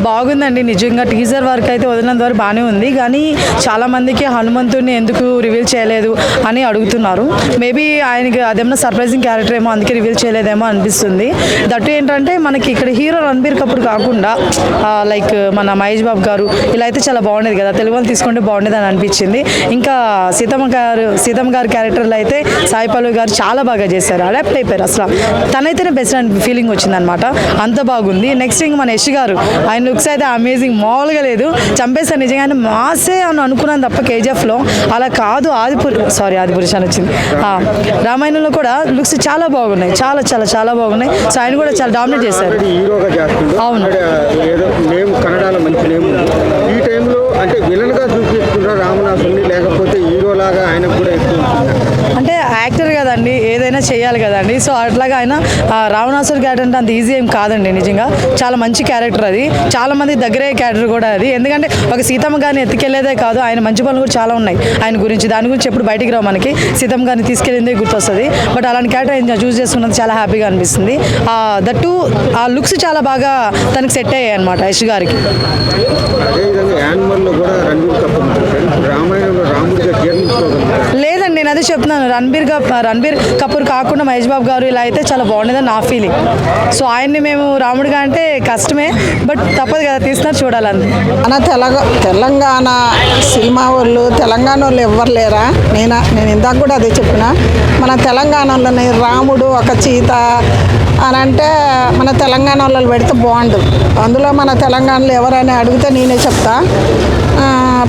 బాగుందండి నిజంగా. టీజర్ వరకు అయితే వదిలినంత వరకు బాగానే ఉంది, కానీ చాలా మందికి హనుమంతుడిని ఎందుకు రివీల్ చేయలేదు అని అడుగుతున్నారు. మేబీ ఆయనకి అదేమన్నా సర్ప్రైజింగ్ క్యారెక్టర్ ఏమో, అందుకే రివీల్ చేయలేదేమో అనిపిస్తుంది. దట్టు ఏంటంటే మనకి ఇక్కడ హీరో రణబీర్ కపూర్ కాకుండా లైక్ మన మహేష్ బాబు గారు ఇలా అయితే చాలా బాగుండేది కదా, తెలుగు వాళ్ళు తీసుకుంటే బాగుండేది అని అనిపించింది. ఇంకా సీతమ్మ గారి క్యారెక్టర్లో అయితే సాయి పల్లవి గారు చాలా బాగా చేశారు, అడాప్ట్ అయిపోయారు. అసలు తనైతేనే బెస్ట్ అని ఫీలింగ్ వచ్చిందనమాట, అంత బాగుంది. నెక్స్ట్ ఇంక మన యష్ గారు, ఆయన లుక్స్ అయితే అమేజింగ్, మామూలుగా లేదు, చంపేస్తారు నిజంగా. ఆయన మాసే అని అనుకున్నాను తప్ప కేజీఎఫ్లో అలా కాదు. ఆదిపురుష్ అని వచ్చింది. రామాయణంలో కూడా లుక్స్ చాలా బాగున్నాయి, చాలా చాలా చాలా బాగున్నాయి. సో ఆయన కూడా చాలా డామినేట్ చేశారు. అవును, కన్నడలో మంచి నేమ్. ఈ టైంలో అంటే విలన్ గా చూపిస్తున్నారు రామనాథుని, లేకపోతే హీరో లాగా ఆయన కూడా అంటే యాక్టర్ కదండి, ఏదైనా చేయాలి కదండి. సో అట్లాగా ఆయన రావణాసురు క్యారెక్టర్ అంటే అంత ఈజీ ఏం కాదండి నిజంగా. చాలా మంచి క్యారెక్టర్ అది, చాలా మంది దగ్గరే క్యారెక్టర్ కూడా అది. ఎందుకంటే ఒక సీతమ్మ గారిని ఎత్తుకెళ్లేదే కాదు, ఆయన మంచి పనులు కూడా చాలా ఉన్నాయి ఆయన గురించి. దాని గురించి ఎప్పుడు బయటికి రావు, మనకి సీతమ్మ గారిని తీసుకెళ్ళిందే గుర్తొస్తుంది. బట్ అలాంటి క్యారెక్టర్ ఆయన చూస్ చేసుకున్నది చాలా హ్యాపీగా అనిపిస్తుంది. దట్టు ఆ లుక్స్ చాలా బాగా తనకి సెట్ అయ్యాయి అనమాట యష్ గారికి. లేదండి, నేను అదే చెప్తున్నాను, రణబీర్ కపూర్ కాకుండా మహేష్ బాబు గారు ఇలా అయితే చాలా బాగుండేదని నా ఫీలింగ్. సో ఆయన్ని మేము రాముడిగా అంటే కష్టమే, బట్ తప్పదు కదా, తీస్తున్నారు, చూడాలని. మన తెలంగాణ సినిమా వాళ్ళు, తెలంగాణ వాళ్ళు ఎవ్వరు లేరా? నేను ఇందాక కూడా అదే చెప్పిన, మన తెలంగాణలోని రాముడు ఒక చీత అని అంటే మన తెలంగాణ వాళ్ళు పెడితే బాగుండు. అందులో మన తెలంగాణలో ఎవరైనా అడిగితే నేనే చెప్తా,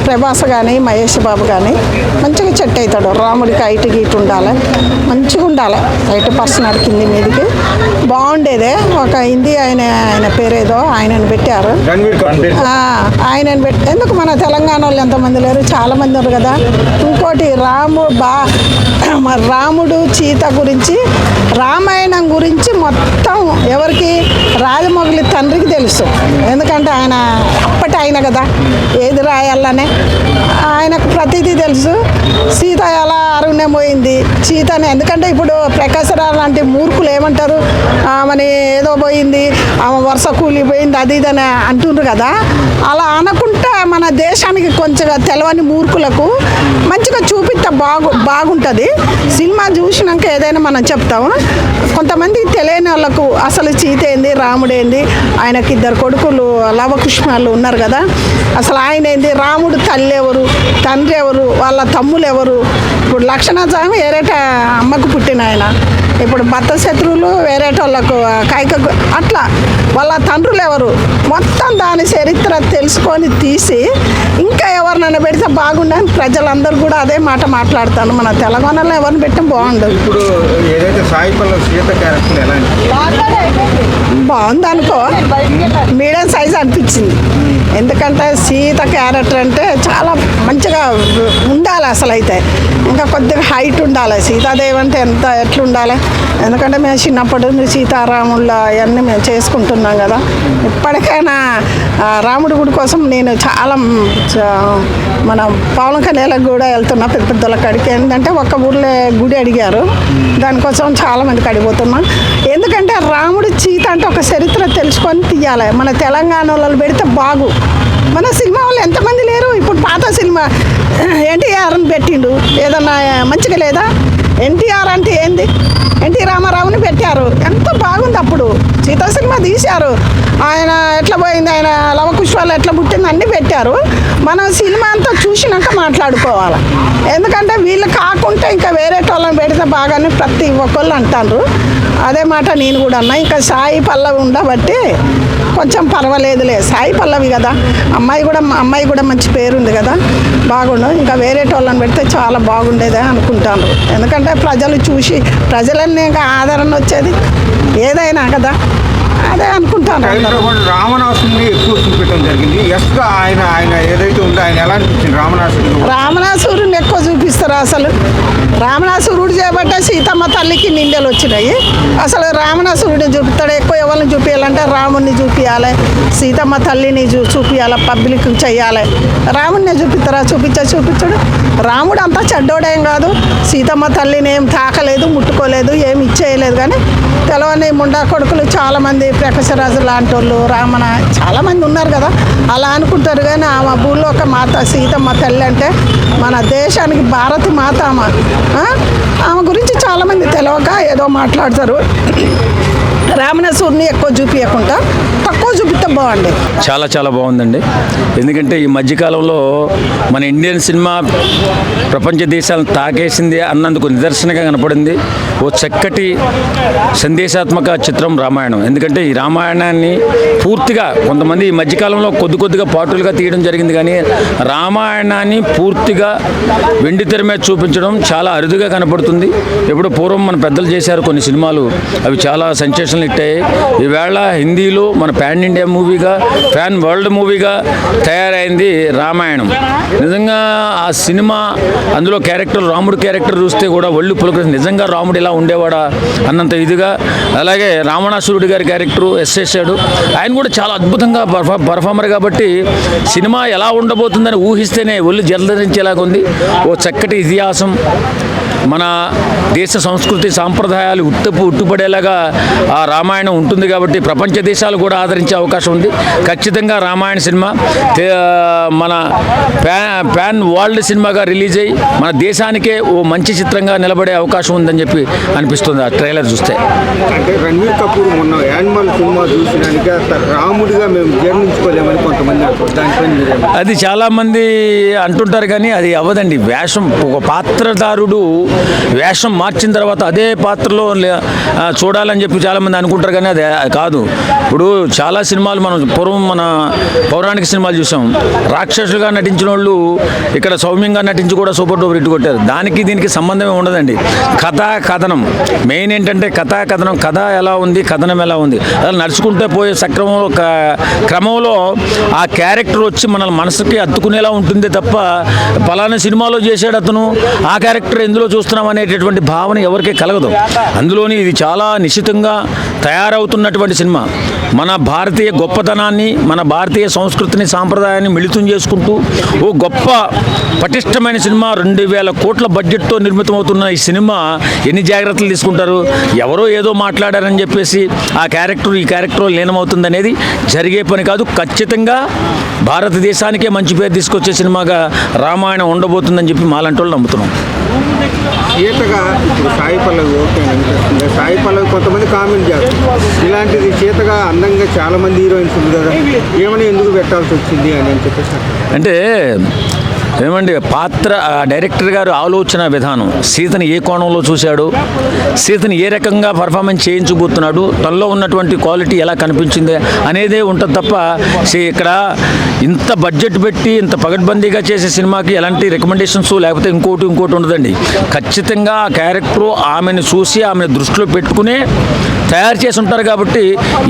ప్రభాస్ కానీ మహేష్ బాబు కానీ మంచిగా సెట్ అవుతాడు. రాముడికి హైట్ గీట్ ఉండాలి, మంచిగా ఉండాలి, 80% కింది మీదికి బాగుండేదే. ఒక హిందీ ఆయన పేరేదో ఆయనను పెట్టారు, ఆయనను పెట్టి ఎందుకు మన తెలంగాణ వాళ్ళు ఎంతమంది లేరు, చాలామంది ఉన్నారు కదా. ఇంకోటి రాముడు సీత గురించి, రామాయణం గురించి మొత్తం ఎవరికి, రాజమౌళి తండ్రికి తెలుసు. ఎందుకంటే ఆయన ఆయన కదా, ఏది రాయాలనే ఆయనకు ప్రతిదీ తెలుసు. సీత ఎలా అరుణ్యం పోయింది సీతని, ఎందుకంటే ఇప్పుడు ప్రకాశరావు లాంటి మూర్ఖులు ఏమంటారు, ఆమెని ఏదో పోయింది, ఆమె వరుస కూలిపోయింది అది ఇదని అంటుండ్రు కదా. అలా అనకుంటే మన దేశానికి కొంచెం తెలవని మూర్ఖులకు మంచిగా చూపిస్తే బాగుంటుంది. సినిమా చూసినాక ఏదైనా మనం చెప్తాము. కొంతమందికి తెలియని వాళ్ళకు అసలు సీత ఏంది, రాముడేంది, ఆయనకి 2 కొడుకులు లవకుష్మాలు ఉన్నారు కదా, అసలు ఆయన ఏంది, రాముడు తల్లి ఎవరు, తండ్రి ఎవరు, వాళ్ళ తమ్ములు ఎవరు. ఇప్పుడు లక్షణస్వామి వేరేట అమ్మకు పుట్టిన ఆయన, ఇప్పుడు భర్త శత్రువులు వేరేటోళ్ళకు కైకకు, అట్లా వాళ్ళ తండ్రులు ఎవరు, మొత్తం దాని చరిత్ర తెలుసుకొని తీసి ఇంకా ఎవరినైనా పెడితే బాగుండని ప్రజలందరూ కూడా అదే మాట మాట్లాడతాను. మన తెలంగాణలో ఎవరిని పెట్టిన బాగుండదు. ఇప్పుడు ఏదైతే సాయి పల్లవి సీత క్యారెక్టర్ ఎలా బాగుంది అనుకో, మీడియం సైజ్ అనిపించింది. ఎందుకంటే సీత క్యారెక్టర్ అంటే చాలా మంచిగా ఉండాలి అసలు. అయితే ఇంకా కొద్దిగా హైట్ ఉండాలి. సీతాదేవి అంటే ఎట్లుండాలి, ఎందుకంటే మేము చిన్నప్పటి నుంచి సీతారాముల అవన్నీ మేము చేసుకుంటున్నాం కదా. ఇప్పటికైనా రాముడి గుడి కోసం నేను చాలా మన పవన్ కళ్యాణ్ కూడా వెళ్తున్నా, పెద్దల కాడికి. ఏంటంటే ఒక్క ఊర్లో గుడి అడిగారు, దానికోసం చాలామందికి అడిగిపోతున్నాం. ఎందుకంటే రాముడు సీత అంటే ఒక చరిత్ర తెలుసుకొని తీయాలి. మన తెలంగాణ వాళ్ళు పెడితే బాగు. మన సినిమా వాళ్ళు ఎంతమంది లేరు. ఇప్పుడు పాత సినిమా ఎన్టీఆర్ని పెట్టిండు, ఏదన్నా మంచిగా లేదా? ఎన్టీఆర్ అంటే ఏంది, ఎన్టీ రామారావుని పెట్టారు, ఎంత బాగుంది. అప్పుడు సీతా సినిమా తీశారు, ఆయన ఎట్లా పోయింది, ఆయన లవకుష్వాలు ఎట్లా పుట్టింది అన్నీ పెట్టారు. మనం సినిమా అంతా చూసినాక మాట్లాడుకోవాలి. ఎందుకంటే వీళ్ళు కాకుండా ఇంకా వేరే వాళ్ళని పెడితే బాగానే ప్రతి ఒక్కళ్ళు అంటారు. అదే మాట నేను కూడా అన్నా. ఇంకా సాయి పల్లవి ఉండబట్టి కొంచెం పర్వాలేదులే, సాయి పల్లవి కదా, అమ్మాయి కూడా మంచి పేరుంది కదా, బాగుండు. ఇంకా వేరే వాళ్ళని పెడితే చాలా బాగుండేదే అనుకుంటాను. ఎందుకంటే ప్రజలు చూసి ప్రజలన్నీ ఇంకా ఆదరణ వచ్చేది ఏదైనా కదా, అదే అనుకుంటాను. రావణాసుని ఎక్కువ చూపించడం జరిగింది. ఎస్గా ఆయన ఏదైతే ఉందో ఆయన ఎలా అనిపించింది రామనాసురుడు? రామనాసురుడిని ఎక్కువ చూపిస్తారు. అసలు రామనాసురుడు చేయబట్టే సీతమ్మ తల్లికి నిందలు వచ్చినాయి. అసలు రామనాసురుడిని చూపిస్తాడు. ఎక్కువ ఎవరిని చూపించాలంటే రాముడిని చూపించాలి, సీతమ్మ తల్లిని చూపించాలి, పబ్లిక్ చెయ్యాలి. రాముడిని చూపిస్తారా? చూపించడు. రాముడు అంతా చెడ్డోడేం కాదు, సీతమ్మ తల్లిని ఏం తాకలేదు, ముట్టుకోలేదు, ఏమి ఇచ్చేయలేదు. కానీ తెలవని ముండా కొడుకులు చాలామంది, ప్రకాశరాజు లాంటి వాళ్ళు, రామణ చాలామంది ఉన్నారు కదా, అలా అనుకుంటారు. కానీ ఆమె భూలోక మాత సీతమ్మ తల్లి అంటే మన దేశానికి భారతి మాత ఆమె గురించి చాలామంది తెలియక ఏదో మాట్లాడతారు. రామనాసురుని ఎక్కువ చూపించకుండా తక్కువ చూపిస్తే బాగుంది. చాలా బాగుందండి. ఎందుకంటే ఈ మధ్యకాలంలో మన ఇండియన్ సినిమా ప్రపంచ దేశాలను తాకేసింది అన్నందుకు నిదర్శనంగా కనపడింది. ఓ చక్కటి సందేశాత్మక చిత్రం రామాయణం. ఎందుకంటే ఈ రామాయణాన్ని పూర్తిగా కొంతమంది ఈ మధ్యకాలంలో కొద్దిగా పాటులుగా తీయడం జరిగింది, కానీ రామాయణాన్ని పూర్తిగా వెండి తెర మీద చూపించడం చాలా అరుదుగా కనపడుతుంది. ఎప్పుడు పూర్వం మన పెద్దలు చేశారు కొన్ని సినిమాలు, అవి చాలా సెన్సేషనల్ హిట్ అయ్యాయి. ఈవేళ హిందీలో మన పాన్ ఇండియా మూవీగా, పాన్ వరల్డ్ మూవీగా తయారైంది రామాయణం. నిజంగా ఆ సినిమా అందులో క్యారెక్టర్, రాముడు క్యారెక్టర్ చూస్తే కూడా ఒళ్ళు పులకరి, నిజంగా రాముడు ఇలా ఉండేవాడా అన్నంత ఇదిగా. అలాగే రావణాసురుడి గారి క్యారెక్టరు చేశాడు. ఆయన కూడా చాలా అద్భుతంగా పర్ఫార్మర్ కాబట్టి సినిమా ఎలా ఉండబోతుందని ఊహిస్తేనే ఒళ్ళు జలధరించేలాగా ఉంది. ఓ చక్కటి ఇతిహాసం, మన దేశ సంస్కృతి సాంప్రదాయాలు ఉట్టుపడేలాగా ఆ రామాయణం ఉంటుంది కాబట్టి ప్రపంచ దేశాలు కూడా ఆదరించే అవకాశం ఉంది. ఖచ్చితంగా రామాయణ సినిమా మన పాన్ వరల్డ్ సినిమాగా రిలీజ్ అయ్యి మన దేశానికే ఓ మంచి చిత్రంగా నిలబడే అవకాశం ఉందని చెప్పి అనిపిస్తుంది ఆ ట్రైలర్ చూస్తే. అంటే రణ్వీర్ కపూర్ మొన్న యానిమల్ సినిమా చూసినానికి రాముడిగా మేము జీర్ణించుకోలేమని కొంతమంది అంటారు. అది చాలామంది అంటుంటారు కానీ అది అవ్వదండి. వేషం, ఒక పాత్రధారుడు వేషం మార్చిన తర్వాత అదే పాత్రలో చూడాలని చెప్పి చాలామంది అనుకుంటారు, కానీ అది కాదు. ఇప్పుడు చాలా సినిమాలు మనం పూర్వం మన పౌరాణిక సినిమాలు చూసాం. రాక్షసులుగా నటించిన వాళ్ళు ఇక్కడ సౌమ్యంగా నటించి కూడా సూపర్ డూపర్ హిట్ కొట్టారు. దానికి దీనికి సంబంధమే ఉండదండి. కథనం మెయిన్ ఏంటంటే కథనం, కథ ఎలా ఉంది, కథనం ఎలా ఉంది, అలా నడుచుకుంటే పోయే క్రమంలో ఆ క్యారెక్టర్ వచ్చి మన మనసుకి అత్తుకునేలా ఉంటుంది తప్ప పలానా సినిమాలో చేశాడు అతను, ఆ క్యారెక్టర్ ఎందులో చూస్తున్నాం అనేటటువంటి భావన ఎవరికీ కలగదు. అందులోని ఇది చాలా నిశ్చితంగా తయారవుతున్నటువంటి సినిమా. మన భారతీయ గొప్పతనాన్ని, మన భారతీయ సంస్కృతిని, సాంప్రదాయాన్ని మిళితం చేసుకుంటూ ఓ గొప్ప పటిష్టమైన సినిమా. 2000 కోట్ల బడ్జెట్తో నిర్మితమవుతున్న ఈ సినిమా ఎన్ని జాగ్రత్తలు తీసుకుంటారు? ఎవరో ఏదో మాట్లాడారని చెప్పేసి ఆ క్యారెక్టర్ ఈ క్యారెక్టర్ లీనమవుతుంది అనేది జరిగే పని కాదు. ఖచ్చితంగా భారతదేశానికే మంచి పేరు తీసుకొచ్చే సినిమాగా రామాయణం ఉండబోతుందని చెప్పి మాలాంటి వాళ్ళు నమ్ముతున్నాం. సీతగా ఇప్పుడు సాయి పల్లవి ఓకే అనిపిస్తుంది. సాయి పల్లవి కొంతమంది కామెంట్ చేస్తారు, ఇలాంటిది సీతగా అందంగా చాలామంది హీరోయిన్స్ ఉంది కదా, ఏమని ఎందుకు పెట్టాల్సి వచ్చింది అని చెప్పేసి. అంటే ఏమండి, పాత్ర డైరెక్టర్ గారు ఆలోచన విధానం, సీతని ఏ కోణంలో చూశాడు, సీతని ఏ రకంగా పర్ఫార్మెన్స్ చేయించబోతున్నాడు, తనలో ఉన్నటువంటి క్వాలిటీ ఎలా కనిపించింది అనేదే ఉంటుంది తప్ప ఇక్కడ ఇంత బడ్జెట్ పెట్టి ఇంత పగడ్బందీగా చేసే సినిమాకి ఎలాంటి రికమెండేషన్స్ లేకపోతే ఇంకోటి ఉండదండి. ఖచ్చితంగా ఆ క్యారెక్టరు ఆమెను చూసి ఆమెను దృష్టిలో పెట్టుకునే తయారు చేసి ఉంటారు కాబట్టి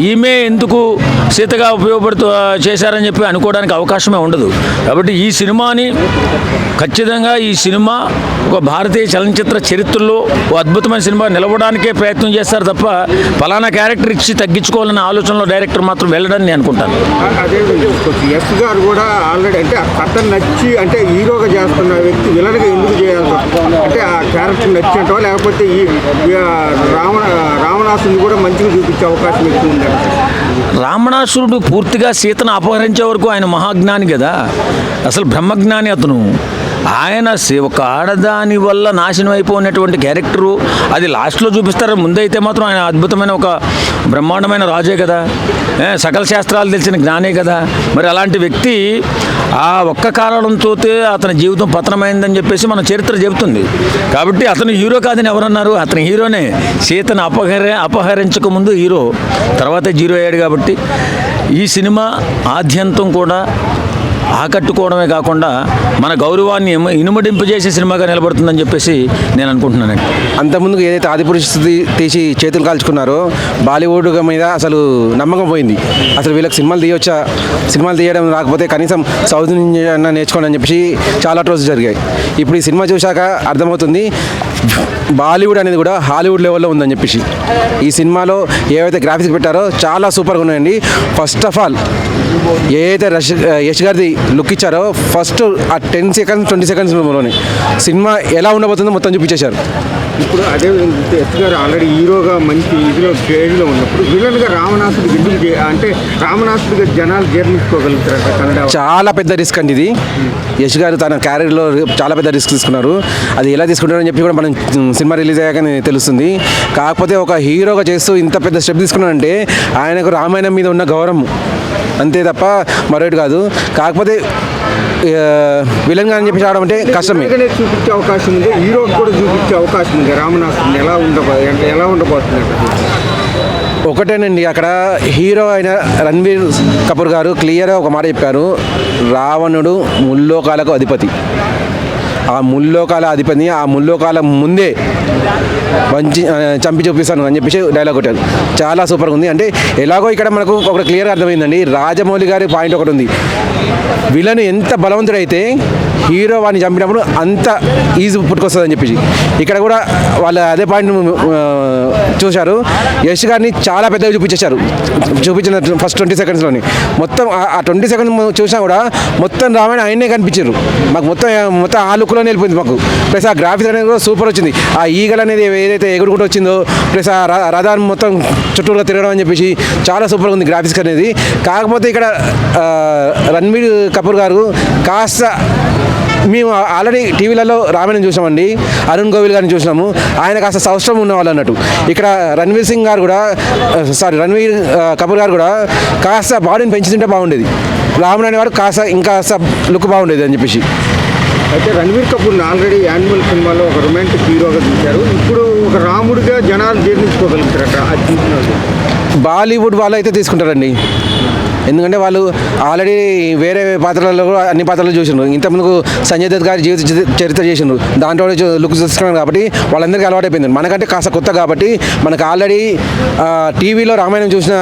ఈమె ఎందుకు సీతగా ఉపయోగపడుతూ చేశారని చెప్పి అనుకోవడానికి అవకాశమే ఉండదు. కాబట్టి ఈ సినిమాని ఖచ్చితంగా ఈ సినిమా ఒక భారతీయ చలనచిత్ర చరిత్రలో ఓ అద్భుతమైన సినిమా నిలవడానికే ప్రయత్నం చేస్తారు తప్ప ఫలానా క్యారెక్టర్ ఇచ్చి తగ్గించుకోవాలన్న ఆలోచనలో డైరెక్టర్ మాత్రం వెళ్ళడని నేను అనుకుంటాను. అదే ఎస్ గారు కూడా ఆల్రెడీ అంటే కథ నచ్చి అంటే హీరోగా చేస్తున్న వ్యక్తి విలన్గా ఎందుకు చేయాల్సి వస్తుంది అంటే ఆ క్యారెక్టర్ నచ్చినట్టో లేకపోతే ఈ రావణాసురుని కూడా మంచిగా చూపించే అవకాశం ఎక్కువ ఉంది. రావణాసురుడు పూర్తిగా సీతను అపహరించే వరకు ఆయన మహాజ్ఞాని కదా, అసలు బ్రహ్మజ్ఞాని అతను. ఆయన ఒక ఆడదాని వల్ల నాశనం అయిపోయినటువంటి క్యారెక్టరు అది లాస్ట్లో చూపిస్తారు. ముందైతే మాత్రం ఆయన అద్భుతమైన ఒక బ్రహ్మాండమైన రాజే కదా, సకల శాస్త్రాలు తెలిసిన జ్ఞానే కదా. మరి అలాంటి వ్యక్తి ఆ ఒక్క కారణంతో అతని జీవితం పతనమైందని చెప్పేసి మన చరిత్ర చెబుతుంది. కాబట్టి అతను హీరో కాదని ఎవరన్నారు? అతని హీరోనే. సీతను అపహరించక ముందు హీరో, తర్వాత జీరో అయ్యాడు. కాబట్టి ఈ సినిమా ఆద్యంతం కూడా ఆకట్టుకోవడమే కాకుండా మన గౌరవాన్ని ఇనుమడింపజేసే సినిమాగా నిలబడుతుందని చెప్పేసి నేను అనుకుంటున్నానండి. అంతకుముందు ఏదైతే ఆదిపురుష తీసి చేతులు కాల్చుకున్నారో బాలీవుడ్ మీద అసలు నమ్మకం పోయింది. అసలు వీళ్ళకి సినిమాలు తీయొచ్చా, సినిమాలు తీయడం రాకపోతే కనీసం సౌత్ నుంచి అన్న నేర్చుకోండి అని చెప్పి చాలా ట్రోల్స్ జరిగాయి. ఇప్పుడు ఈ సినిమా చూశాక అర్థమవుతుంది బాలీవుడ్ అనేది కూడా హాలీవుడ్ లెవెల్లో ఉందని చెప్పేసి. ఈ సినిమాలో ఏవైతే గ్రాఫిక్స్ పెట్టారో చాలా సూపర్గా ఉన్నాయండి. ఫస్ట్ ఆఫ్ ఆల్ ఏదైతే యష్ గారిది లుక్ ఇచ్చారో ఫస్ట్ ఆ 10 సెకండ్స్ 20 సెకండ్స్లోనే సినిమా ఎలా ఉండబోతుందో మొత్తం చూపించేశారు. ఇప్పుడు అదే ఎస్ గారు ఆల్రెడీ హీరోగా మంచి ఇదిలో స్టేజ్లో ఉన్నప్పుడు విలన్గా రావణాసుడు ఎందుకు అంటే రావణాసుడిగా జనాలు జీర్ణించుకోగలుగుతారు కన్నడ? చాలా పెద్ద రిస్క్ అండి ఇది. యష్ గారు తన క్యారియర్లో చాలా పెద్ద రిస్క్ తీసుకున్నారు. అది ఎలా తీసుకుంటారని చెప్పి కూడా మనం సినిమా రిలీజ్ అయ్యాకనే తెలుస్తుంది. కాకపోతే ఒక హీరోగా చేస్తూ ఇంత పెద్ద స్టెప్ తీసుకున్నారంటే ఆయనకు రామాయణం మీద ఉన్న గౌరవం అంతే తప్ప మరొకటి కాదు. కాకపోతే విలన్గా అని చెప్పి రావడం అంటే కష్టమే. చూపించే అవకాశం ఉంది, హీరోకి కూడా చూపించే అవకాశం ఉంది. రామనాథుని ఎలా ఉండబోతుంది? ఒకటేనండి, అక్కడ హీరో అయిన రణ్వీర్ కపూర్ గారు క్లియర్గా ఒక మాట చెప్పారు, రావణుడు ముల్లోకాలకు అధిపతి. ఆ ముల్లోకాల అధిపతిని ఆ ముల్లోకాల ముందే చంపి చూపిస్తాను అని చెప్పేసి డైలాగ్ కొట్టారు. చాలా సూపర్గా ఉంది. అంటే ఎలాగో ఇక్కడ మనకు ఒకటి క్లియర్గా అర్థమైందండి. రాజమౌళి గారి పాయింట్ ఒకటి ఉంది, విలన్ ఎంత బలవంతుడైతే హీరో వాడిని చంపినప్పుడు అంత ఈజీ పుట్టుకొస్తుందని చెప్పేసి ఇక్కడ కూడా వాళ్ళు అదే పాయింట్ చూశారు. యష్ గారిని చాలా పెద్దగా చూపించిన ఫస్ట్ 20 సెకండ్స్లోని మొత్తం ఆ 20 సెకండ్స్ చూసినా కూడా మొత్తం రామాయణ ఆయనే కనిపించారు మాకు. మొత్తం ఆ లుక్లో వెళ్ళిపోయింది మాకు. ప్లస్ ఆ గ్రాఫిక్స్ అనేది కూడా సూపర్ వచ్చింది. ఆ ఈగల్ అనేది ఏదైతే ఎగురుకుంటూ వచ్చిందో ప్లస్ ఆ రథాన్ని మొత్తం చుట్టూరుగా తిరగడం అని చెప్పేసి చాలా సూపర్గా ఉంది గ్రాఫిక్స్ అనేది. కాకపోతే ఇక్కడ రణ్వీర్ కపూర్ గారు కాస్త మేము ఆల్రెడీ టీవీలలో రామాయణం చూసామండి, అరుణ్ గోవిల్ గారిని చూసినాము, ఆయన కాస్త సంవత్సరం ఉన్నవాళ్ళు అన్నట్టు. ఇక్కడ రణ్వీర్ కపూర్ గారు కూడా కాస్త బాడీని పెంచుతుంటే బాగుండేది. రాముడు అనేవాడు ఇంకా లుక్ బాగుండేది అని చెప్పేసి. అయితే రణ్వీర్ కపూర్ని ఆల్రెడీ యానిమల్ సినిమాలో ఒక రొమాంటిక్ హీరోగా చూశారు. ఇప్పుడు ఒక రాముడిగా జనాలు జీర్ణించుకోగలుగుతారట. అది చూసిన బాలీవుడ్ వాళ్ళు అయితే తీసుకుంటారండి. ఎందుకంటే వాళ్ళు ఆల్రెడీ వేరే పాత్రలలో కూడా అన్ని పాత్రలు చూసినారు. ఇంతకుముందు సంజయ్ దత్ గారి జీవిత చరిత్ర చేసినారు, దాంట్లో లుక్ చూసుకున్నారు కాబట్టి వాళ్ళందరికీ అలవాటైపోయింది. మనకంటే కాస్త కొత్త కాబట్టి మనకు ఆల్రెడీ టీవీలో రామాయణం చూసిన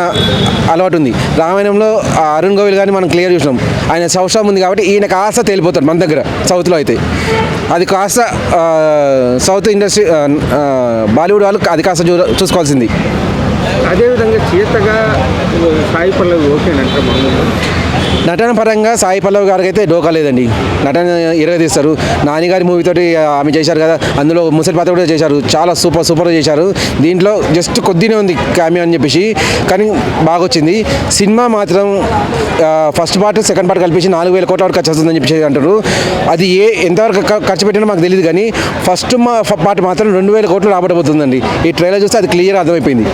అలవాటు ఉంది. రామాయణంలో అరుణ్ గోవిల్ గారిని మనం క్లియర్ చూసినాం, ఆయన సంవత్సరం ఉంది కాబట్టి ఈయన కాస్త తేలిపోతాడు మన దగ్గర సౌత్లో అయితే. అది కాస్త సౌత్ ఇండస్ట్రీ బాలీవుడ్ వాళ్ళు అది కాస్త చూసుకోవాల్సింది. అదేవిధంగా చీతగా సాయి పల్లవి ఓకేనంటే మామూలుగా నటన పరంగా సాయి పల్లవి గారికి అయితే డోకా లేదండి. నటన తీస్తారు. నానిగారి మూవీతోటి ఆమె చేశారు కదా, అందులో ముసలి పాత్ర కూడా చేశారు, చాలా సూపర్ చేశారు. దీంట్లో జస్ట్ కొద్దినే ఉంది క్యామియో అని చెప్పేసి, కానీ బాగా వచ్చింది. సినిమా మాత్రం ఫస్ట్ పార్ట్ సెకండ్ పార్ట్ కలిపేసి 4,000 కోట్ల వరకు ఖర్చు వస్తుందని చెప్పేసి అంటారు. అది ఎంతవరకు ఖర్చు పెట్టినా మాకు తెలియదు, కానీ ఫస్ట్ పార్ట్ మాత్రం 2,000 కోట్లు రాబట్టబోతుందండి. ఈ ట్రైలర్ చూస్తే అది క్లియర్ అర్థమైపోయింది.